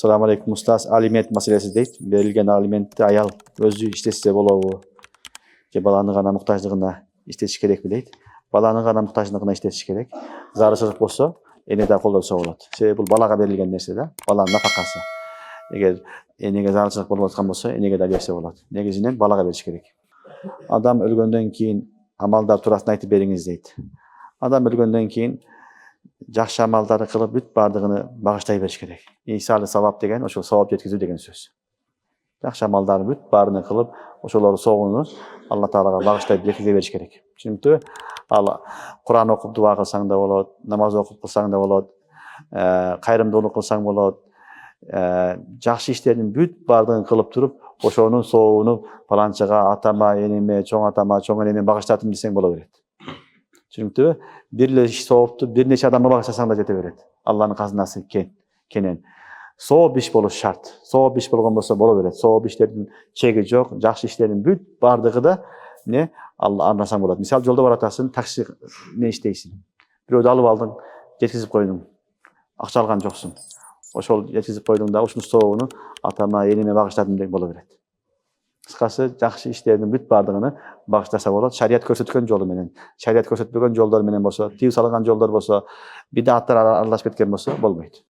Assalamu alaikum ustaz. Aliment masalesi deyт. Berilген алиментти аял өзү иштесе болобу? Же баланын гана муктаждыгына иштетиш керекпи дейт. Баланын гана муктаждыгына иштетиш керек. Зарылчылык болсо, эне да колдонсо болот. Себеби бул балага берилген нерсе да, баланын нафакасы. Эгер энеге зарылчылык болуп аткан болсо, энеге да берсе болот. Негизинен балага бериш керек. Адам өлгөндөн кийин амалдар туурасында айтып бериңиз дейт. Адам өлгөндөн кийин жакшы амалдарды кылып бүт бардыгын багыштай бериш керек. Исалы савап деген ошол савап жеткизүү деген сөз. Жакшы амалдарды бүт баарын кылып, ошолордун соогуну Алла Таалага багыштап жеткизе бериш керек. Түшүнүктүбү? Ал Куран окуп дуа кылсаң да болот, намаз окуп кылсаң да болот, кайрымдуулук кылсаң болот, жакшы иштердин бүт баардыгын кылып туруп, ошонун соогуну паланчага, атама, энеме, чоң атама, чоң энеме багыштадым десең боло берет. Түшүнүктүбү? Бир эле иш соопту бир нече адамга багыштасаң да жете берет. Алланын казынасы кенен. Сооп иш болуш шарт. Сооп иш болгон болсо боло берет. Сооп иштердин чеги жок, жакшы иштердин бүт баардыгы да Алла арнасаң болот. Мисалы жолдо баратасың, такси иштейсиң. Бирөөдү алып алдың, жеткизип койдуң. Акча алган жоксуң. Ошол жеткизип койдуң да ушунун соогуну атама, энеме багыштадым деп боло берет. Кыскасы, жакшы иштердин бүт баардыгын багыштаса болот. Шарият көрсөткөн жолу менен. Шарият көрсөтпөгөн жолдор менен болсо, тыюу салынган жолдор болсо, бидаттар аралашып кеткен болсо болбойт.